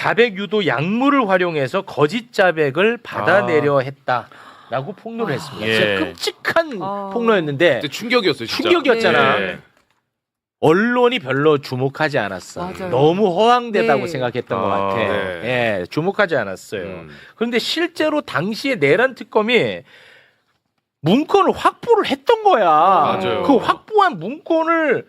자백 유도 약물을 활용해서 거짓 자백을 받아내려 했다라고 폭로를 했습니다. 진짜 끔찍한 폭로였는데 충격이었어요. 진짜. 충격이었잖아. 네. 언론이 별로 주목하지 않았어. 맞아요. 너무 허황되다고 네. 생각했던 것 같아. 네. 예, 주목하지 않았어요. 그런데 실제로 당시에 내란 특검이 문건을 확보를 했던 거야. 맞아요. 그 확보한 문건을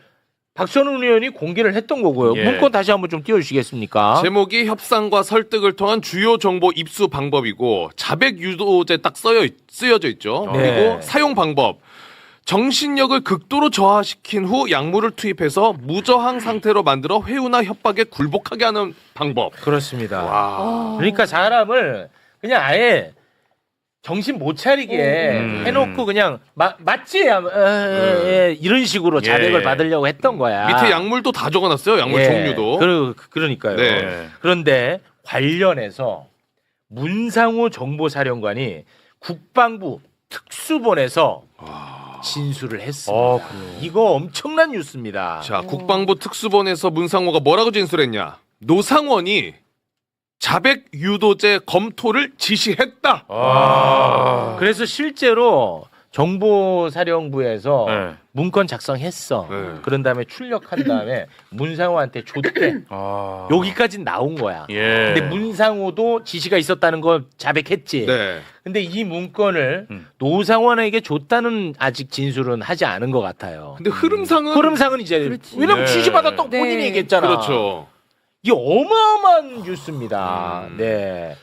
박선훈 의원이 공개를 했던 거고요. 예. 문건 다시 한번 좀 띄워주시겠습니까? 제목이 협상과 설득을 통한 주요 정보 입수 방법이고 자백 유도제 딱 쓰여져 있죠. 네. 그리고 사용 방법. 정신력을 극도로 저하시킨 후 약물을 투입해서 무저항 상태로 만들어 회유나 협박에 굴복하게 하는 방법. 그렇습니다. 와. 그러니까 사람을 그냥 아예 정신 못 차리게 해놓고 그냥 맞지? 이런 식으로 자백을 예. 받으려고 했던 거야. 밑에 약물도 다 적어놨어요. 약물 예. 종류도. 그러니까요. 네. 그런데 관련해서 문상호 정보사령관이 국방부 특수본에서 진술을 했습니다. 이거 엄청난 뉴스입니다. 자, 국방부 특수본에서 문상호가 뭐라고 진술했냐? 노상원이 자백 유도제 검토를 지시했다. 그래서 실제로 정보사령부에서 네. 문건 작성했어. 네. 그런 다음에 출력한 다음에 문상호한테 줬대. 여기까지 나온 거야. 예. 근데 문상호도 지시가 있었다는 걸 자백했지. 네. 근데 이 문건을 노상원에게 줬다는 아직 진술은 하지 않은 것 같아요. 근데 흐름상은 이제 그렇지. 왜냐면 네. 지시받았다고 네. 본인이 얘기했잖아. 그렇죠. 이게 어마어마한 뉴스입니다. 네.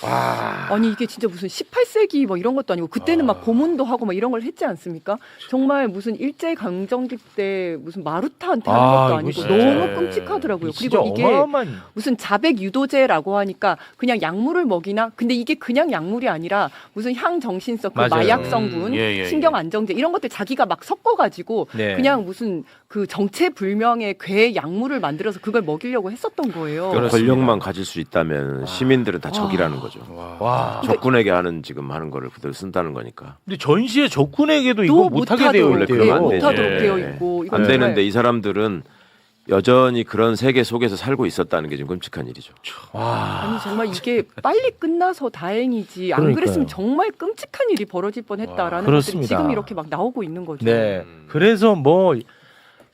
아니 이게 진짜 무슨 18세기 뭐 이런 것도 아니고 그때는 막 고문도 하고 막 이런 걸 했지 않습니까? 정말 무슨 일제 강점기 때 무슨 마루타한테 하는 것도 이거 아니고 진짜- 너무 끔찍하더라고요. 진짜 그리고 이게 어마어마한 무슨 자백 유도제라고 하니까 그냥 약물을 먹이나? 근데 이게 그냥 약물이 아니라 무슨 향정신성, 그 맞아요. 마약 성분, 예. 신경 안정제 이런 것들 자기가 막 섞어가지고 네. 그냥 무슨 그 정체불명의 괴 약물을 만들어서 그걸 먹이려고 했었던 거예요. 그렇습니다. 권력만 가질 수 있다면 시민들은 다 적이라는 거죠. 와. 적군에게 지금 하는 거를 그대로 쓴다는 거니까. 근데 전시의 적군에게도 이거 또 못하게 되어 못하도록, 있대요. 그러면 예, 안 되지. 못하도록 예. 되어 있고 이건 안 정말 되는데 이 사람들은 여전히 그런 세계 속에서 살고 있었다는 게 좀 끔찍한 일이죠. 아니 정말 이게 빨리 끝나서 다행이지 안 그러니까요. 그랬으면 정말 끔찍한 일이 벌어질 뻔했다라는 것들이 그렇습니다. 지금 이렇게 막 나오고 있는 거죠. 네. 그래서 뭐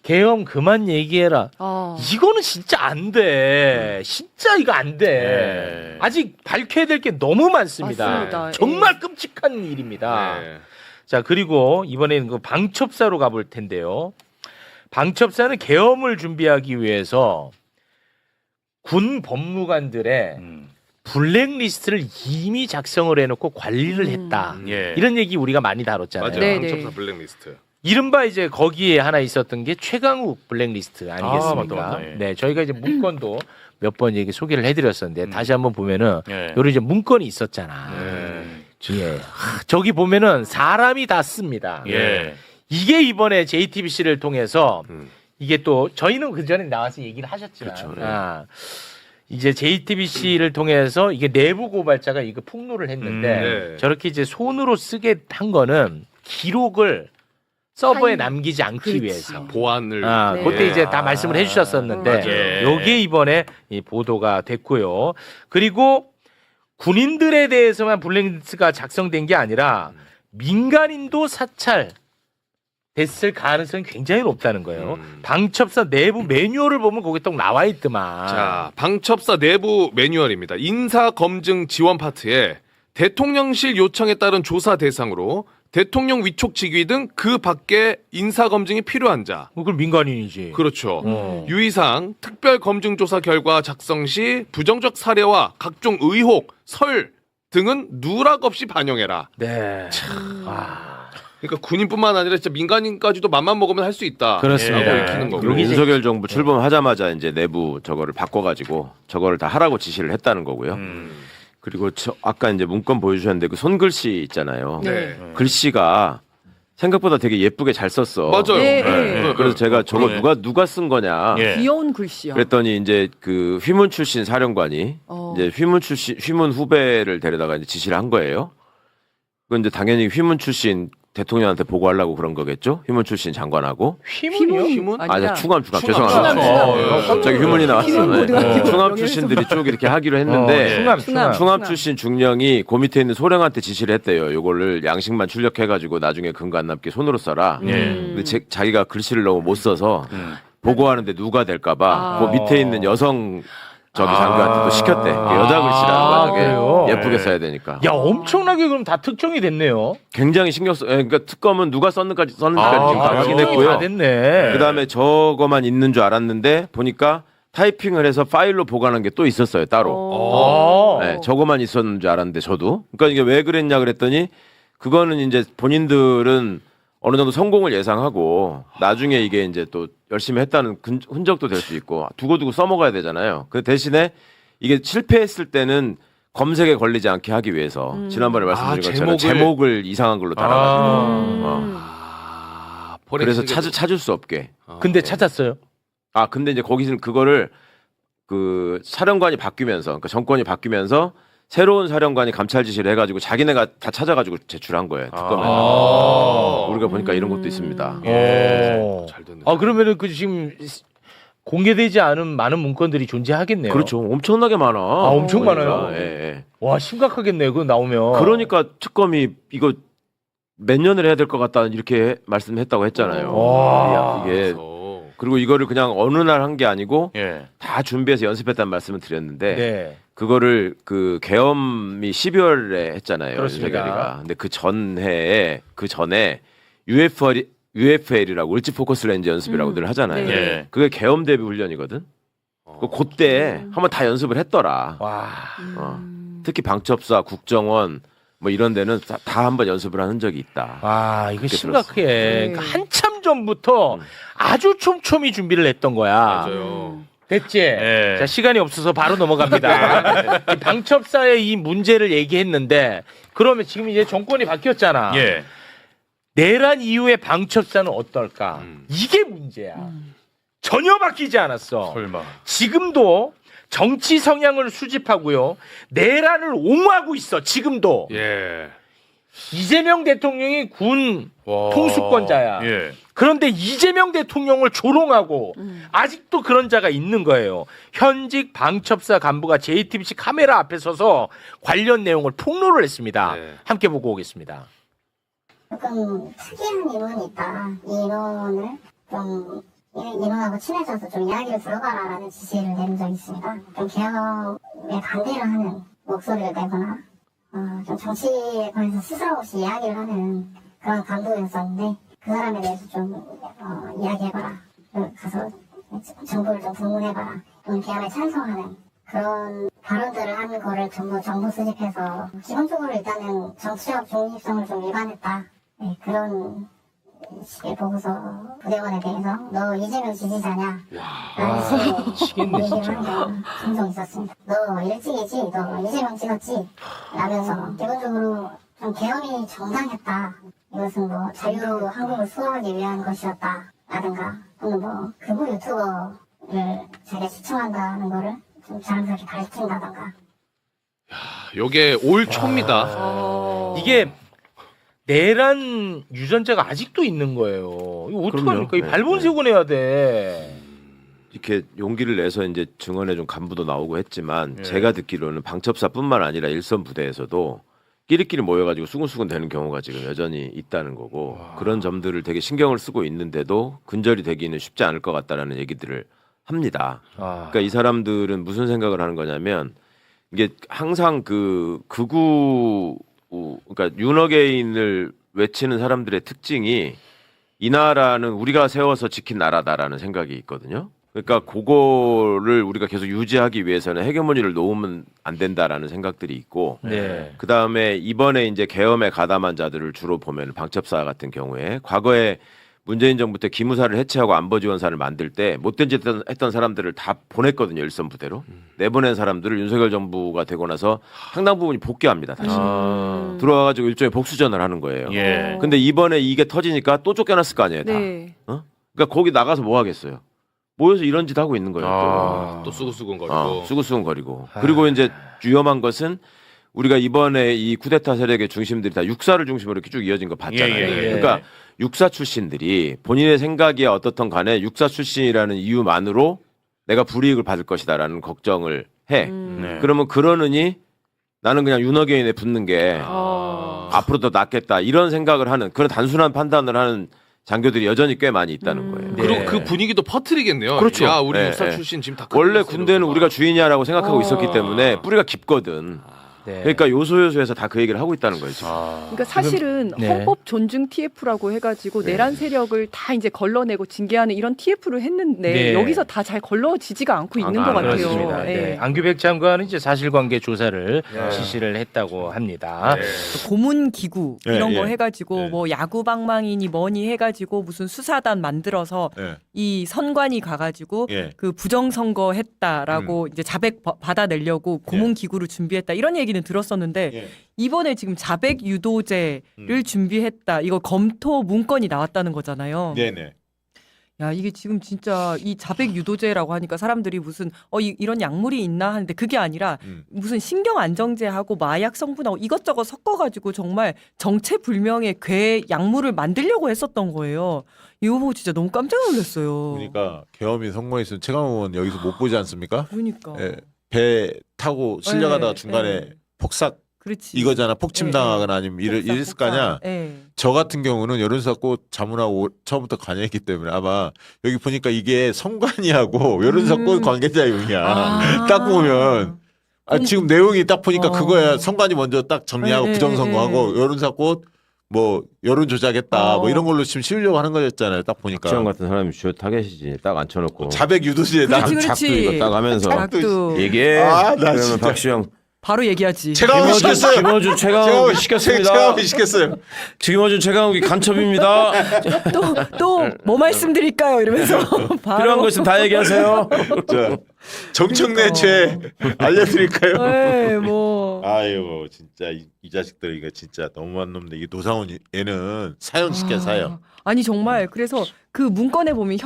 계엄 그만 얘기해라. 아, 이거는 진짜 안 돼. 진짜 이거 안 돼. 네. 아직 밝혀야 될 게 너무 많습니다. 맞습니다. 정말 끔찍한 일입니다. 네. 자, 그리고 이번에는 그 방첩사로 가볼 텐데요. 방첩사는 계엄을 준비하기 위해서 군 법무관들의 블랙리스트를 이미 작성을 해놓고 관리를 했다. 예. 이런 얘기 우리가 많이 다뤘잖아요. 맞아요. 네, 네. 방첩사 블랙리스트. 이른바 이제 거기에 하나 있었던 게 최강욱 블랙리스트 아니겠습니까? 맞다. 예. 네, 저희가 이제 문건도 몇 번 얘기 소개를 해드렸었는데 다시 한번 보면은 예. 요런 이제 문건이 있었잖아. 예. 저기 보면은 사람이 다 씁니다. 예. 이게 이번에 JTBC를 통해서 이게 또 저희는 그 전에 나와서 얘기를 하셨지만 그렇죠, 네. 이제 JTBC를 통해서 이게 내부 고발자가 이거 폭로를 했는데 네. 저렇게 이제 손으로 쓰게 한 거는 기록을 서버에 타임. 남기지 않기 그렇지. 위해서. 보안을. 네. 그때 이제 다 말씀을 해주셨었는데 맞아요. 요게 이번에 이 보도가 됐고요. 그리고 군인들에 대해서만 블랙리스트가 작성된 게 아니라 민간인도 사찰 됐을 가능성이 굉장히 높다는 거예요. 방첩사 내부 매뉴얼을 보면 거기 딱 나와 있더만. 자, 방첩사 내부 매뉴얼입니다. 인사검증 지원 파트에 대통령실 요청에 따른 조사 대상으로 대통령 위촉 직위 등 그 밖에 인사검증이 필요한 자. 그걸 민간인이지. 그렇죠. 유의사항 특별검증조사 결과 작성 시 부정적 사례와 각종 의혹, 설 등은 누락 없이 반영해라. 네. 그러니까 군인뿐만 아니라 진짜 민간인까지도 맘만 먹으면 할 수 있다. 그렇습니다. 라고 읽히는 거고. 여기 이제- 윤석열 정부 출범하자마자 이제 내부 저거를 바꿔가지고 저거를 다 하라고 지시를 했다는 거고요. 그리고 아까 이제 문건 보여주셨는데 그 손글씨 있잖아요. 네. 글씨가 생각보다 되게 예쁘게 잘 썼어. 맞아요. 네, 네. 그래서 제가 저거 네. 누가 쓴 거냐. 예. 귀여운 글씨야. 그랬더니 이제 그 휘문 출신 사령관이 이제 휘문 후배를 데려다가 이제 지시를 한 거예요. 그건 이제 당연히 휘문 출신 대통령한테 보고하려고 그런 거겠죠? 휴문 출신 장관하고. 휘문이요? 휘문? 아니, 충암 충암, 죄송합니다. 충암. 갑자기 휴문이 나왔어요. 휘문 네. 어디 갔지? 충암 출신들이 쭉 이렇게 하기로 했는데 충암. 충암 출신 중령이 그 밑에 있는 소령한테 지시를 했대요. 요거를 양식만 출력해가지고 나중에 근거 안 남게 손으로 써라. 근데 자기가 글씨를 너무 못 써서 보고하는데 누가 될까봐 그 밑에 있는 여성 장교한테도 시켰대. 여자 글씨라는 거야. 저게 그래요? 예쁘게 써야 되니까. 야, 엄청나게 그럼 다 특정이 됐네요. 굉장히 신경 써. 그러니까 특검은 누가 썼는지까지 지금 다 특정이 다 확인했고요. 됐네. 그다음에 저거만 있는 줄 알았는데 보니까 타이핑을 해서 파일로 보관한 게 또 있었어요. 따로. 네, 저거만 있었는 줄 알았는데 저도. 그러니까 이게 왜 그랬냐 그랬더니 그거는 이제 본인들은 어느 정도 성공을 예상하고 나중에 이게 이제 또 열심히 했다는 흔적도 될 수 있고 두고두고 써먹어야 되잖아요. 그 대신에 이게 실패했을 때는 검색에 걸리지 않게 하기 위해서 지난번에 말씀드린 것처럼 제목을 이상한 걸로 달아가지고 그래서 찾을 수 없게. 근데 찾았어요? 근데 이제 거기서는 그거를 그 사령관이 바뀌면서 그러니까 정권이 바뀌면서 새로운 사령관이 감찰 지시를 해가지고 자기네가 다 찾아가지고 제출한 거예요. 특검에. 우리가 보니까 이런 것도 있습니다. 잘 됐네. 그러면은 그 지금 공개되지 않은 많은 문건들이 존재하겠네요. 그렇죠. 엄청나게 많아. 엄청 많아요. 예. 와, 심각하겠네요. 그거 나오면. 그러니까 특검이 이거 몇 년을 해야 될 것 같다 이렇게 말씀했다고 했잖아요. 와. 이게 그리고 이거를 그냥 어느 날 한 게 아니고 예. 다 준비해서 연습했다는 말씀을 드렸는데 네. 그거를 그 계엄이 12월에 했잖아요. 그렇습니다. 윤석열이가. 근데 그 전에 UFL이라고 울지 포커스 렌즈 연습이라고 늘 하잖아요. 네. 예. 그게 계엄 대비 훈련이거든. 그때 한번 다 연습을 했더라. 와. 특히 방첩사, 국정원 뭐 이런 데는 다 한번 연습을 한 적이 있다. 와, 이거 그렇게 심각해. 네. 그러니까 한참 전부터 아주 촘촘히 준비를 했던 거야. 맞아요. 됐지? 네. 자, 시간이 없어서 바로 넘어갑니다. 이 방첩사의 이 문제를 얘기했는데, 그러면 지금 이제 정권이 바뀌었잖아. 예. 내란 이후의 방첩사는 어떨까? 이게 문제야. 전혀 바뀌지 않았어. 설마. 지금도 정치 성향을 수집하고요. 내란을 옹호하고 있어. 지금도. 예. 이재명 대통령이 군 와. 통수권자야. 예. 그런데 이재명 대통령을 조롱하고 아직도 그런 자가 있는 거예요. 현직 방첩사 간부가 JTBC 카메라 앞에 서서 관련 내용을 폭로를 했습니다. 네. 함께 보고 오겠습니다. 조금 특이한 인원이 있다. 이 인원을 좀 인원하고 친해져서 좀 이야기를 들어봐라라는 지시를 내린 적이 있습니다. 좀 개혁에 반대를 하는 목소리를 내거나 좀 정치에 관해서 스스럼 없이 이야기를 하는 그런 간부였었는데 그 사람에 대해서 좀 이야기해봐라. 가서 정보를 좀 분문해봐라. 좀 개혁에 찬성하는 그런 발언들을 하는 거를 전부 정보 수집해서 기본적으로 일단은 정치적 중립성을 좀 위반했다. 네, 그런 식의 보고서 부대원에 대해서 너 이재명 지지자냐? 라는 식으로 미치겠네, 얘기를 진짜. 한 게 종종 있었습니다. 너 일찍이지? 너 이재명 찍었지? 라면서 기본적으로 좀 계엄이 정당했다. 이것은 뭐 자유로 한국을 수호하기 위한 것이었다. 라든가 또는 뭐 극우 유튜버를 자기가 시청한다는 거를 좀 자랑스럽게 가르친다던가. 요게 올 초입니다. 이게 내란 유전자가 아직도 있는 거예요. 이거 어떡합니까? 이 네, 발본색원 해야 돼. 이렇게 용기를 내서 이제 증언해준 간부도 나오고 했지만 제가 듣기로는 방첩사뿐만 아니라 일선 부대에서도 끼리끼리 모여가지고 수근수근 되는 경우가 지금 여전히 있다는 거고 그런 점들을 되게 신경을 쓰고 있는데도 근절이 되기는 쉽지 않을 것 같다라는 얘기들을 합니다. 그러니까 이 사람들은 무슨 생각을 하는 거냐면 이게 항상 그 극우 그러니까 윤어게인을 외치는 사람들의 특징이 이 나라는 우리가 세워서 지킨 나라다라는 생각이 있거든요. 그러니까 그거를 우리가 계속 유지하기 위해서는 헤게모니를 놓으면 안 된다라는 생각들이 있고 네. 그다음에 이번에 이제 계엄에 가담한 자들을 주로 보면 방첩사 같은 경우에 과거에 문재인 정부 때 기무사를 해체하고 안보지원사를 만들 때 못된 짓 했던 사람들을 다 보냈거든요. 일선 부대로. 내보낸 사람들을 윤석열 정부가 되고 나서 상당 부분이 복귀합니다. 다시. 들어와가지고 일종의 복수전을 하는 거예요. 예. 근데 이번에 이게 터지니까 또 쫓겨났을 거 아니에요. 다. 네. 그러니까 거기 나가서 뭐 하겠어요. 모여서 이런 짓 하고 있는 거예요. 또 수근수근거리고. 수구수근거리고. 그리고 이제 위험한 것은 우리가 이번에 이 쿠데타 세력의 중심들이 다 육사를 중심으로 이렇게 쭉 이어진 거 봤잖아요. 예, 예, 예. 그러니까 육사 출신들이 본인의 생각이야 어떻든 간에 육사 출신이라는 이유만으로 내가 불이익을 받을 것이다라는 걱정을 해. 네. 그러면 그러느니 나는 그냥 윤호개인에 붙는 게 앞으로 더 낫겠다 이런 생각을 하는 그런 단순한 판단을 하는 장교들이 여전히 꽤 많이 있다는 거예요. 네. 그리고 그 분위기도 퍼뜨리겠네요. 그렇죠. 야, 우리 네, 육사 네. 출신 지금 다 원래 걸렸어, 군대는 이러고 우리가 막. 주인이야라고 생각하고 있었기 때문에 뿌리가 깊거든. 네. 그러니까 요소요소에서 다 그 얘기를 하고 있다는 거예요. 지금. 그러니까 사실은 네. 헌법 존중 TF라고 해가지고 내란 세력을 다 이제 걸러내고 징계하는 이런 TF를 했는데 네. 여기서 다 잘 걸러지지가 않고 있는 것 같아요. 그렇습니다. 예. 네. 안규백 장관은 이제 사실관계 조사를 지시를 했다고 합니다. 고문 기구 예, 이런 거 예. 해가지고 예. 뭐 야구 방망이니 뭐니 해가지고 무슨 수사단 만들어서 예. 이 선관위 가가지고 예. 그 부정선거 했다라고 이제 자백 받아내려고 고문 기구를 준비했다 이런 얘기는 들었었는데 예. 이번에 지금 자백 유도제를 준비했다 이거 검토 문건이 나왔다는 거잖아요. 네네. 야 이게 지금 진짜 이 자백 유도제라고 하니까 사람들이 무슨 이런 약물이 있나 하는데 그게 아니라 무슨 신경 안정제하고 마약 성분하고 이것저것 섞어가지고 정말 정체불명의 괴 약물을 만들려고 했었던 거예요. 이거 보고 진짜 너무 깜짝 놀랐어요. 그러니까 계엄이 성공했으면 최강욱 의원 여기서 못 보지 않습니까? 그러니까. 예. 배 타고 실려가다가 예, 중간에 예. 폭삭 그렇지. 이거잖아. 폭침당하거나 아니면 이랬을 거 아니야. 예. 저 같은 경우는 여론사꽃 자문하고 처음부터 관여했기 때문에 아마 여기 보니까 이게 성관이하고 여론사꽃 관계자용이야. 아. 딱 보면 지금 내용이 딱 보니까 그거야. 성관이 먼저 딱 정리하고 예, 부정선거하고 여론사꽃 뭐 여론 조작했다 뭐 이런 걸로 지금 씌우려고 하는 거였잖아요. 딱 보니까. 박지원 같은 사람이 주요 타겟이지. 딱 앉혀놓고 자백 유도시에 나 그렇지, 작도 그렇지. 이거 딱 하면서 작도. 얘기해. 아, 나 그러면 진짜. 박시영 바로 얘기하지. 최강욱 시켰어요. 김어준 최강욱이 시켰습니다. 최강욱이 시켰어요. 김어준 최강욱이 간첩입니다. 또 뭐 말씀드릴까요? 이러면서 바로. 필요한 거 있으면 다 얘기하세요. 자, 정청래 죄 알려드릴까요? 네, 뭐. 아유 진짜 이 자식들 이거 진짜 너무한 놈들. 이게 노상훈 얘는 사형시켜 사형. 아니 정말 그래서 그 문건에 보면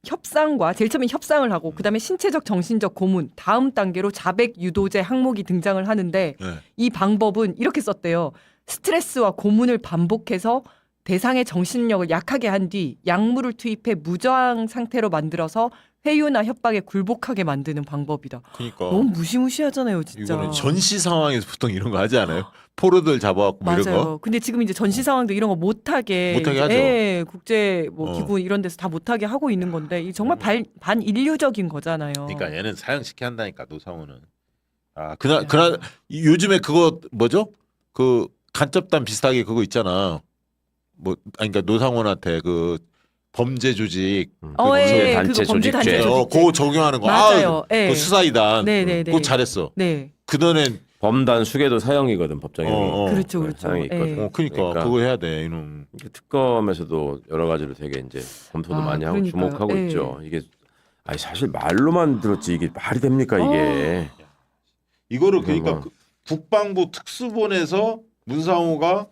협상과 제일 처음에 협상을 하고 그다음에 신체적 정신적 고문 다음 단계로 자백 유도제 항목이 등장을 하는데 네. 이 방법은 이렇게 썼대요. 스트레스와 고문을 반복해서 대상의 정신력을 약하게 한 뒤 약물을 투입해 무저항 상태로 만들어서 회유나 협박에 굴복하게 만드는 방법이다. 그러니까 너무 무시무시하잖아요, 진짜. 이거는 전시 상황에서 보통 이런 거 하지 않아요? 포로들 잡아갖고 뭐 이런 거. 맞아요. 근데 지금 이제 전시 상황도 이런 거 못하게 하죠. 예, 국제 뭐 어. 기구 이런 데서 다 못하게 하고 있는 건데 이 정말 반인류적인 거잖아요. 그러니까 얘는 사형시켜 한다니까 노상훈은. 아 그날 요즘에 그거 뭐죠? 그 간첩단 비슷하게 그거 있잖아. 뭐 아니 그러니까 노상훈한테 그 범죄 조직 예, 단체 그거 범죄 단체 조직죄. 조직죄. 그거 적용하는 거. 맞아요. 예. 그 수사이단. 네네네. 그거 잘했어. 네. 그전엔 범단 수괴도 사형이거든 법정에. 그렇죠, 그렇죠. 사형이 있거든. 예. 그러니까 그거 해야 돼 이놈. 이게 특검에서도 여러 가지로 되게 이제 검토도 많이 하고 그러니까요. 주목하고 예. 있죠. 이게 아니 사실 말로만 들었지 이게 말이 됩니까 이게? 이거를 그러니까 뭐. 그 국방부 특수본에서 문상호가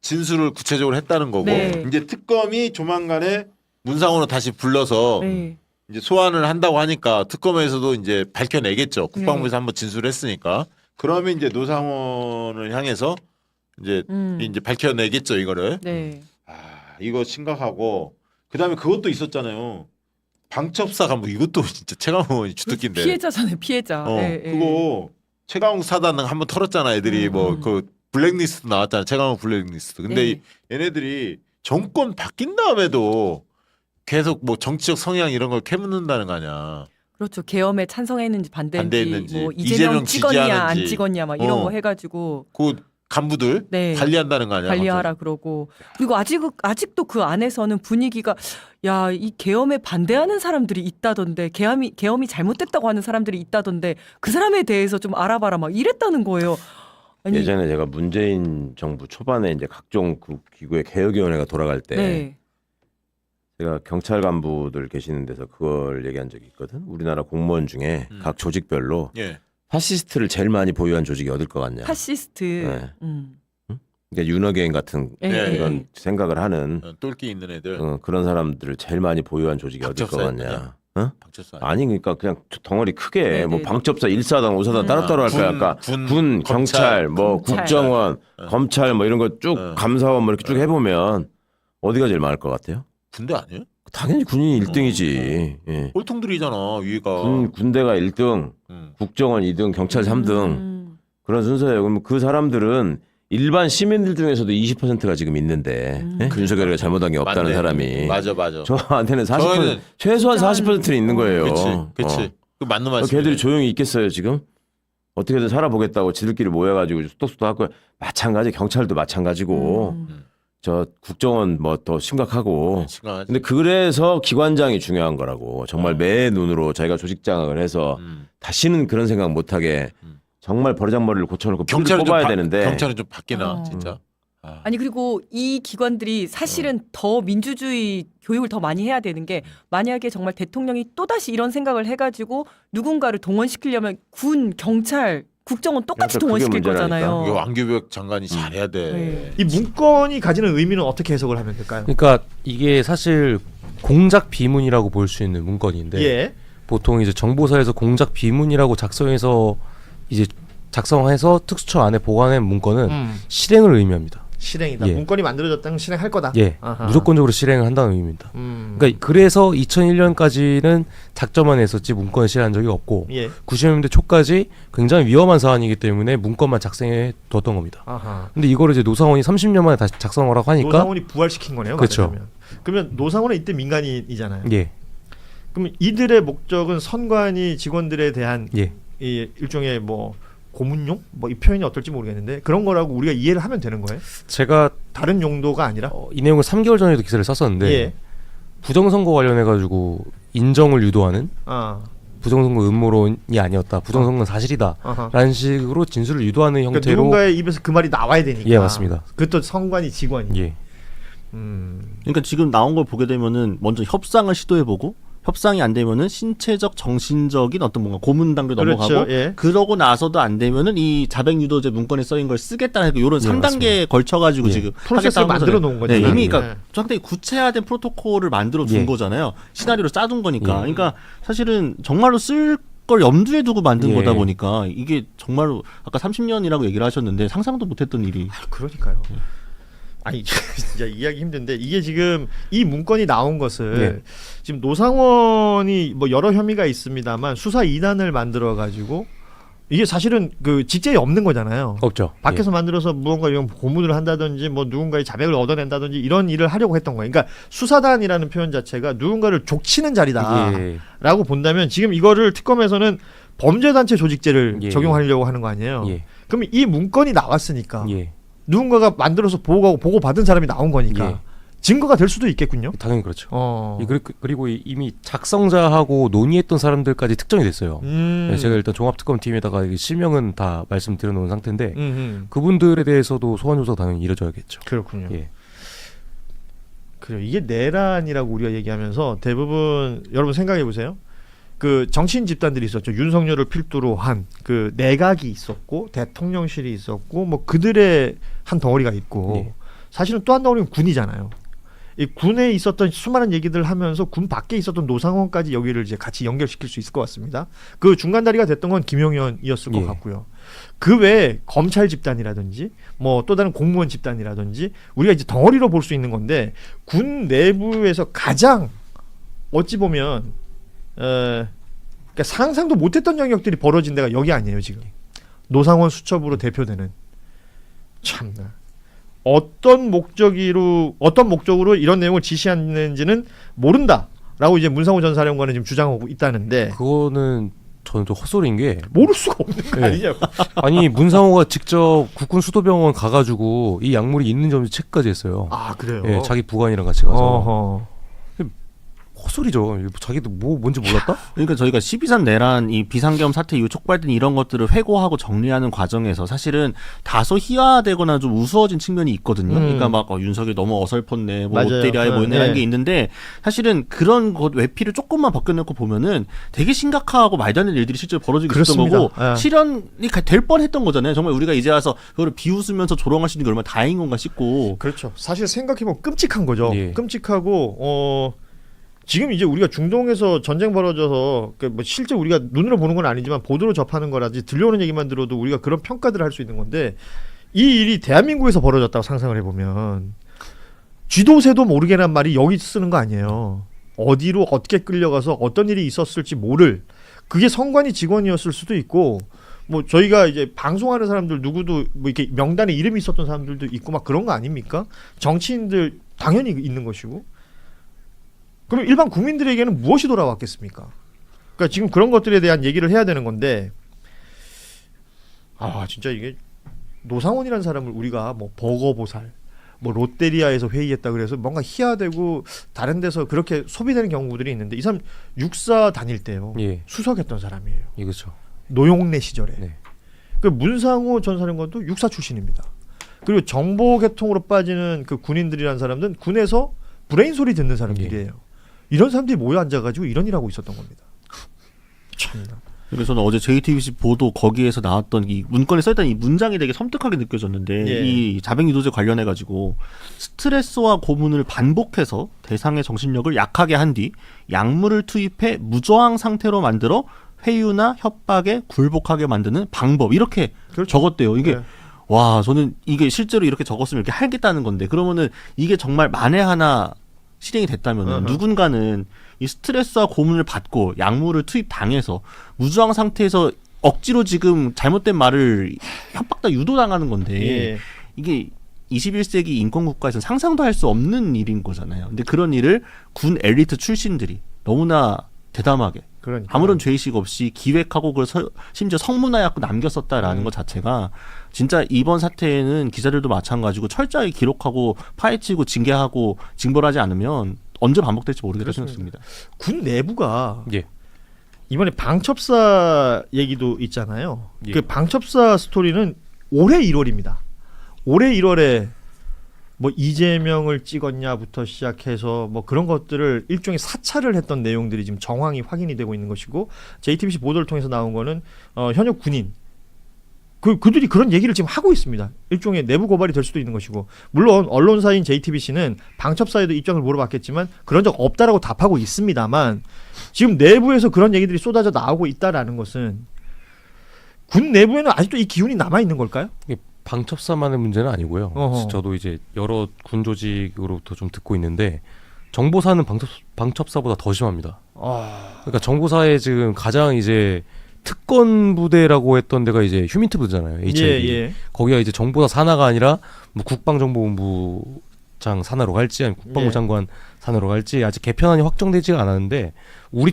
진술을 구체적으로 했다는 거고 네. 이제 특검이 조만간에 문상호는 다시 불러서 네. 이제 소환을 한다고 하니까 특검에서도 이제 밝혀내겠죠. 국방부에서 네. 한번 진술을 했으니까 그러면 이제 노상원을 향해서 이제 밝혀내겠죠 이거를. 네. 아 이거 심각하고 그다음에 그것도 있었잖아요. 방첩사 간부 이것도 진짜 최강욱 의원이 주특기인데. 피해자잖아요, 피해자. 예, 예. 그거 최강욱 사단 한번 털었잖아 애들이 뭐 그 블랙리스트 나왔잖아 최강욱 블랙리스트. 근데 예. 얘네들이 정권 바뀐 다음에도 계속 뭐 정치적 성향 이런 걸 캐묻는다는 거 아니야. 그렇죠. 계엄에 찬성했는지 반대했는지, 뭐 이재명 이재명 찍었냐 지지하는지. 안 찍었냐 막 이런 어. 거 해가지고 그 간부들 네. 관리한다는 거 아니야. 관리하라 그러고 그리고 아직도 그 안에서는 분위기가 야, 이 계엄에 반대하는 사람들이 있다던데 계엄이 잘못됐다고 하는 사람들이 있다던데 그 사람에 대해서 좀 알아봐라 막 이랬다는 거예요. 아니, 예전에 제가 문재인 정부 초반에 이제 각종 그 기구의 개혁위원회가 돌아갈 때 네. 제가 경찰 간부들 계시는 데서 그걸 얘기한 적이 있거든. 우리나라 공무원 중에 각 조직별로 예. 파시스트를 제일 많이 보유한 조직이 어딜 것 같냐. 파시스트. 네. 그러니까 윤호개인 같은 예, 예. 이런 생각을 하는 똘끼 있는 애들. 그런 사람들을 제일 많이 보유한 조직이 어딜 것 각접사였느냐. 같냐. 방첩사 아니 그러니까 그냥 덩어리 크게 네네. 뭐 방첩사 1사단 5사단 따로따로 할까요? 아까 군, 경찰, 뭐 검찰. 국정원, 검찰 뭐 이런 거 쭉 네. 감사원 뭐 이렇게 쭉 해보면 어디가 제일 많을 것 같아요? 군대 아니에요? 당연히 군인이 1등이지. 예. 꼴통들이잖아 위가. 군대가 1등, 국정원 2등, 경찰 3등 그런 순서예요. 그럼 그 사람들은 일반 시민들 중에서도 20%가 지금 있는데 예? 윤석열이가 잘못한 게 없다는 맞네. 사람이 맞아. 저한테는 40% 저희는 최소한 40%는 있는 거예요. 그치. 그 맞는 말씀. 걔들이 조용히 있겠어요 지금? 어떻게든 살아보겠다고 지들끼리 모여가지고 뚝뚝 하고 마찬가지 경찰도 마찬가지고 저 국정원 뭐 더 심각하고. 근데 그래서 기관장이 중요한 거라고. 정말 매 눈으로 자기가 조직 장악을 해서 다시는 그런 생각 못하게 정말 버르장머리를 고쳐놓고 경찰은 뽑아야 되는데. 경찰은 좀 바뀌나 진짜. 아니 그리고 이 기관들이 사실은 더 민주주의 교육을 더 많이 해야 되는 게 만약에 정말 대통령이 또다시 이런 생각을 해가지고 누군가를 동원시키려면 군, 경찰, 국정원 똑같이 그러니까 그게 동원시킬 문제라니까. 거잖아요. 이거 왕규백 장관이 잘해야 돼. 네. 이 문건이 가지는 의미는 어떻게 해석을 하면 될까요? 그러니까 이게 사실 공작 비문이라고 볼 수 있는 문건인데 예. 보통 이제 정보사에서 공작 비문이라고 작성해서 이제 작성해서 특수처 안에 보관한 문건은 실행을 의미합니다. 실행이다. 예. 문건이 만들어졌다면 실행할 거다. 예, 아하. 무조건적으로 실행을 한다는 의미입니다. 그러니까 그래서 2001년까지는 작전만 했었지 문건을 실행한 적이 없고 예. 90년대 초까지 굉장히 위험한 사안이기 때문에 문건만 작성해 뒀던 겁니다. 아하. 근데 이거를 이제 노상원이 30년 만에 다시 작성하라고 하니까 노상원이 부활시킨 거네요. 그렇죠. 말하자면. 그러면 노상원은 이때 민간인이잖아요. 예, 그럼 이들의 목적은 선관위 직원들에 대한 예. 이 일종의 뭐 고문용 뭐 이 표현이 어떨지 모르겠는데 그런 거라고 우리가 이해를 하면 되는 거예요. 제가 다른 용도가 아니라. 이 내용을 3개월 전에도 기사를 썼었는데 예. 부정선거 관련해 가지고 인정을 유도하는 아. 부정선거 음모론이 아니었다. 부정선거는 사실이다. 아하. 라는 식으로 진술을 유도하는 그러니까 형태로 누군가의 입에서 그 말이 나와야 되니까. 예, 맞습니다. 그것도 선관위 직원이. 예. 그러니까 지금 나온 걸 보게 되면은 먼저 협상을 시도해보고 협상이 안 되면은 신체적, 정신적인 어떤 뭔가 고문 단계 그렇죠. 넘어가고 예. 그러고 나서도 안 되면은 이 자백 유도제 문건에 써인 걸 쓰겠다는 이런 예, 3단계에 맞습니다. 걸쳐가지고 예. 지금 프로세스를 하겠다는 만들어 거잖아요. 놓은 거죠. 네, 이미 예. 그러니까 상당히 구체화된 프로토콜을 만들어 준 예. 거잖아요. 시나리오를 짜둔 거니까. 예. 그러니까 사실은 정말로 쓸 걸 염두에 두고 만든 예. 거다 보니까 이게 정말로 아까 30년이라고 얘기를 하셨는데 상상도 못했던 일이. 그러니까요. 아니 진짜 이해하기 힘든데 이게 지금 이 문건이 나온 것을 지금 노상원이 뭐 여러 혐의가 있습니다만 수사 2단을 만들어 가지고 이게 사실은 그 직제에 없는 거잖아요. 없죠. 밖에서 만들어서 무언가 이런 고문을 한다든지 뭐 누군가의 자백을 얻어낸다든지 이런 일을 하려고 했던 거예요. 그러니까 수사단이라는 표현 자체가 누군가를 족치는 자리다라고 예. 본다면 지금 이거를 특검에서는 범죄단체 조직죄를 예. 적용하려고 하는 거 아니에요. 예. 그럼 이 문건이 나왔으니까 예. 누군가가 만들어서 보고 받은 사람이 나온 거니까 예. 증거가 될 수도 있겠군요. 당연히 그렇죠. 어. 그리고 이미 작성자하고 논의했던 사람들까지 특정이 됐어요. 네, 제가 일단 종합특검팀에다가 실명은 다 말씀드려 놓은 상태인데 그분들에 대해서도 소환 조사가 당연히 이루어져야겠죠. 그렇군요. 예. 그래요. 이게 내란이라고 우리가 얘기하면서 대부분 여러분 생각해 보세요. 그 정치인 집단들이 있었죠. 윤석열을 필두로 한 그 내각이 있었고 대통령실이 있었고 뭐 그들의 한 덩어리가 있고 예. 사실은 또 한 덩어리는 군이잖아요. 이 군에 있었던 수많은 얘기들을 하면서 군 밖에 있었던 노상원까지 여기를 이제 같이 연결시킬 수 있을 것 같습니다. 그 중간 다리가 됐던 건 김용현이었을 것 예. 같고요. 그 외에 검찰 집단이라든지 뭐 또 다른 공무원 집단이라든지 우리가 이제 덩어리로 볼 수 있는 건데 군 내부에서 가장 어찌 보면 그러니까 상상도 못했던 영역들이 벌어진 데가 여기 아니에요 지금. 노상원 수첩으로 대표되는 참나. 어떤 목적으로 이런 내용을 지시했는지는 모른다라고 이제 문상호 전 사령관은 지금 주장하고 있다는데 그거는 저는 좀 헛소리인 게 모를 수가 없는 거 네. 아니냐고. 아니 문상호가 직접 국군 수도병원 가가지고 이 약물이 있는지 체크까지 했어요. 아 그래요. 예, 자기 부관이랑 같이 가서 어허. 헛소리죠. 자기도 뭔지 몰랐다? 그러니까 저희가 12.3 내란 이 비상계엄 사태 이후 촉발된 이런 것들을 회고하고 정리하는 과정에서 사실은 다소 희화되거나 좀 우스워진 측면이 있거든요. 그러니까 막 윤석이 너무 어설펐네, 뭐 맞아요. 롯데리아에 모였네라는 네. 게 있는데 사실은 그런 것 외피를 조금만 벗겨내고 보면은 되게 심각하고 말도 안 되는 일들이 실제로 벌어지고 있었던 그렇습니다. 거고 예. 실현이 될 뻔했던 거잖아요. 정말 우리가 이제 와서 그거를 비웃으면서 조롱할 수 있는 게 얼마나 다행인 건가 싶고. 그렇죠. 사실 생각해보면 끔찍한 거죠. 예. 끔찍하고 지금 이제 우리가 중동에서 전쟁 벌어져서 뭐 실제 우리가 눈으로 보는 건 아니지만 보도로 접하는 거라든지 들려오는 얘기만 들어도 우리가 그런 평가들을 할 수 있는 건데 이 일이 대한민국에서 벌어졌다고 상상을 해보면 쥐도 새도 모르게란 말이 여기 쓰는 거 아니에요. 어디로 어떻게 끌려가서 어떤 일이 있었을지 모를 그게 성관이 직원이었을 수도 있고 뭐 저희가 이제 방송하는 사람들 누구도 뭐 이렇게 명단에 이름이 있었던 사람들도 있고 막 그런 거 아닙니까? 정치인들 당연히 있는 것이고 그럼 일반 국민들에게는 무엇이 돌아왔겠습니까? 그러니까 지금 그런 것들에 대한 얘기를 해야 되는 건데 아 진짜 이게 노상원이라는 사람을 우리가 뭐 버거보살 뭐 롯데리아에서 회의했다 그래서 뭔가 희화되고 다른 데서 그렇게 소비되는 경우들이 있는데 이 사람 육사 다닐 때요 예. 수석했던 사람이에요. 예, 그렇죠. 노용래 시절에. 네. 그 문상호 전 사령관도 육사 출신입니다. 그리고 정보계통으로 빠지는 그 군인들이라는 사람들은 군에서 브레인 소리 듣는 사람들이에요. 이런 사람들이 모여 앉아가지고 이런 일하고 있었던 겁니다. 참나. 그래서 저는 어제 JTBC 보도 거기에서 나왔던 이 문건에 써있던 이 문장이 되게 섬뜩하게 느껴졌는데 예. 이 자백유도제 관련해 가지고 스트레스와 고문을 반복해서 대상의 정신력을 약하게 한 뒤 약물을 투입해 무저항 상태로 만들어 회유나 협박에 굴복하게 만드는 방법 이렇게 그렇죠. 적었대요. 이게 네. 와 저는 이게 실제로 이렇게 적었으면 이렇게 하겠다는 건데 그러면은 이게 정말 만에 하나 실행이 됐다면은 누군가는 이 스트레스와 고문을 받고 약물을 투입 당해서 무저항 상태에서 억지로 지금 잘못된 말을 협박다 유도당하는 건데 예. 이게 21세기 인권국가에서는 상상도 할 수 없는 일인 거잖아요. 근데 그런 일을 군 엘리트 출신들이 너무나 대담하게 그러니까. 아무런 죄의식 없이 기획하고 그걸 심지어 성문화하고 남겼었다라는 것 자체가 진짜 이번 사태에는 기자들도 마찬가지고 철저하게 기록하고 파헤치고 징계하고 징벌하지 않으면 언제 반복될지 모르겠다 생각합니다. 군 내부가 예. 이번에 방첩사 얘기도 있잖아요. 예. 그 방첩사 스토리는 올해 1월입니다. 올해 1월에 뭐 이재명을 찍었냐부터 시작해서 뭐 그런 것들을 일종의 사찰을 했던 내용들이 지금 정황이 확인이 되고 있는 것이고 JTBC 보도를 통해서 나온 거는 현역 군인 그들이 그런 얘기를 지금 하고 있습니다. 일종의 내부 고발이 될 수도 있는 것이고 물론 언론사인 JTBC는 방첩사에도 입장을 물어봤겠지만 그런 적 없다라고 답하고 있습니다만 지금 내부에서 그런 얘기들이 쏟아져 나오고 있다라는 것은 군 내부에는 아직도 이 기운이 남아 있는 걸까요? 이게 방첩사만의 문제는 아니고요. 어허. 저도 이제 여러 군 조직으로부터 좀 듣고 있는데 정보사는 방첩사보다 더 심합니다. 그러니까 정보사에 지금 가장 이제 특권 부대라고 했던 데가 이제 휴민트 부대잖아요. HID. 예. 거기가 이제 정보사 산하가 아니라 뭐 국방정보본부장 산하로 갈지 아니면 국방부 예. 장관 산하로 갈지 아직 개편안이 확정되지가 않았는데 우리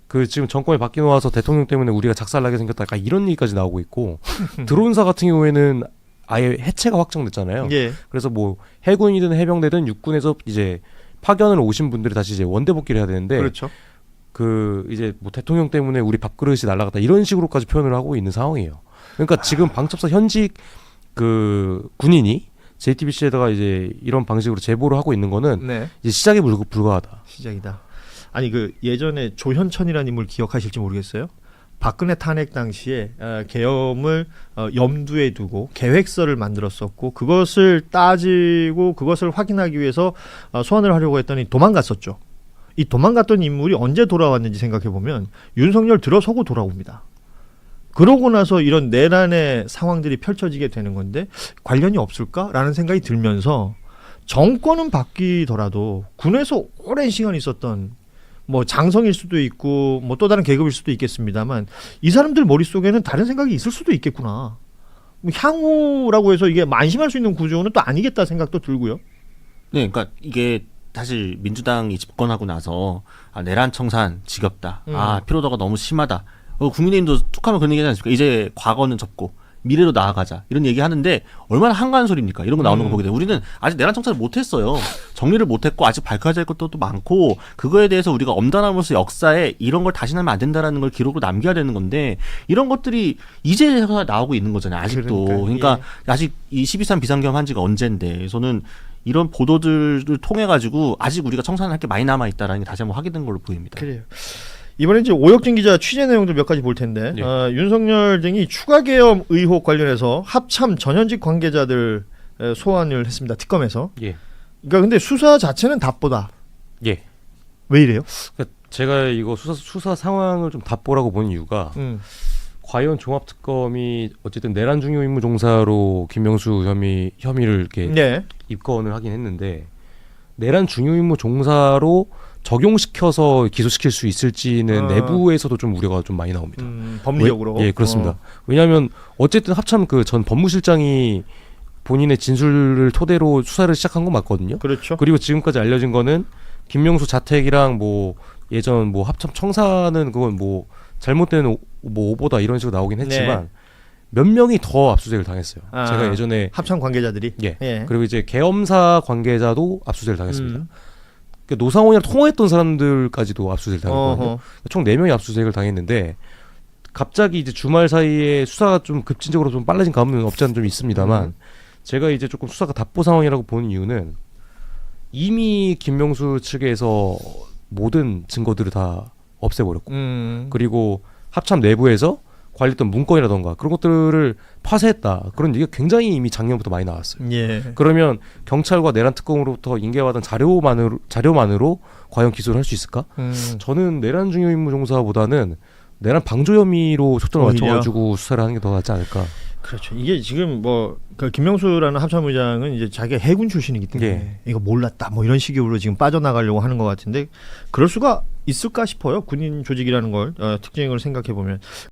그 지금 정권이 바뀌어 와서 대통령 때문에 우리가 작살나게 생겼다. 약간 이런 얘기까지 나오고 있고 드론사 같은 경우에는 아예 해체가 확정됐잖아요. 예. 그래서 뭐 해군이든 해병대든 육군에서 이제 파견을 오신 분들이 다시 이제 원대 복귀를 해야 되는데 그렇죠. 그 이제 뭐 대통령 때문에 우리 밥그릇이 날아갔다 이런 식으로까지 표현을 하고 있는 상황이에요. 그러니까 지금 방첩사 현직 그 군인이 JTBC에다가 이제 이런 방식으로 제보를 하고 있는 거는 네. 이제 시작에 불과하다. 시작이다. 아니 그 예전에 조현천이라는 인물 기억하실지 모르겠어요. 박근혜 탄핵 당시에 계엄을 염두에 두고 계획서를 만들었었고 그것을 따지고 그것을 확인하기 위해서 소환을 하려고 했더니 도망갔었죠. 이 도망갔던 인물이 언제 돌아왔는지 생각해보면 윤석열 들어서고 돌아옵니다. 그러고 나서 이런 내란의 상황들이 펼쳐지게 되는 건데 관련이 없을까라는 생각이 들면서 정권은 바뀌더라도 군에서 오랜 시간 있었던 뭐 장성일 수도 있고 뭐 또 다른 계급일 수도 있겠습니다만 이 사람들 머릿속에는 다른 생각이 있을 수도 있겠구나. 뭐 향후라고 해서 이게 만심할 수 있는 구조는 또 아니겠다 생각도 들고요. 네, 그러니까 이게 사실 민주당이 집권하고 나서 내란 청산 지겹다. 피로도가 너무 심하다. 국민의힘도 툭하면 그런 얘기하지 않습니까? 이제 과거는 접고 미래로 나아가자 이런 얘기 하는데 얼마나 한가한 소리입니까? 이런 거 나오는 거 보게 되면 우리는 아직 내란 청산을 못했어요. 정리를 못했고 아직 밝혀야 될 것도 또 많고 그거에 대해서 우리가 엄단함으로써 역사에 이런 걸 다시 하면 안 된다라는 걸 기록으로 남겨야 되는 건데 이런 것들이 이제 나오고 있는 거잖아요. 아직도. 그러니까 아직 이 12.3 비상계엄 한 지가 언젠데 저는 이런 보도들을 통해 가지고 아직 우리가 청산할 게 많이 남아 있다라는 게 다시 한번 확인된 걸로 보입니다. 그래요. 이번에 이제 오혁진 기자 취재 내용들 몇 가지 볼 텐데 네. 윤석열 등이 추가 계엄 의혹 관련해서 합참 전현직 관계자들 소환을 했습니다. 특검에서. 예. 그러니까 근데 수사 자체는 답보다. 예. 왜 이래요? 그러니까 제가 이거 수사 상황을 좀 답보라고 본 이유가 과연 종합특검이 어쨌든 내란 중요 임무 종사로 김명수 혐의를 이렇게 네. 입건을 하긴 했는데 내란 중요 임무 종사로 적용시켜서 기소시킬 수 있을지는 내부에서도 좀 우려가 좀 많이 나옵니다. 법리적으로. 예, 그렇습니다. 왜냐하면 어쨌든 합참 그 전 법무실장이 본인의 진술을 토대로 수사를 시작한 건 맞거든요. 그렇죠. 그리고 지금까지 알려진 거는 김명수 자택이랑 뭐 예전 뭐 합참 청사는 그건 뭐 잘못된 뭐 오보다 이런 식으로 나오긴 했지만 몇 명이 더 압수수색을 당했어요. 제가 예전에 합참 관계자들이. 예. 그리고 이제 계엄사 관계자도 압수수색을 당했습니다. 그러니까 노상원이랑 통화했던 사람들까지도 압수수색을 당했거든요. 총 4명이 압수수색을 당했는데 갑자기 이제 주말 사이에 수사가 좀 급진적으로 좀 빨라진 감은 없지 않은 좀 있습니다만 제가 이제 조금 수사가 답보 상황이라고 보는 이유는 이미 김명수 측에서 모든 증거들을 다 없애버렸고 그리고 합참 내부에서 관리했던 문건이라던가 그런 것들을 파쇄했다. 그런 얘기가 굉장히 이미 작년부터 많이 나왔어요. 예. 그러면 경찰과 내란 특검으로부터 인계받은 자료만으로 과연 기소를 할 수 있을까? 저는 내란 중요 임무 종사보다는 내란 방조 혐의로 초점을 맞춰가지고 수사를 하는 게 더 낫지 않을까? 그렇죠. 이게 지금 그 김명수라는 합참의장은 이제 자기가 해군 출신이기 때문에 이거 몰랐다 뭐 이런 식으로 지금 빠져나가려고 하는 것 같은데 그럴 수가 있을까 싶어요. 군인 조직이라는 걸 특징을 생각해 보면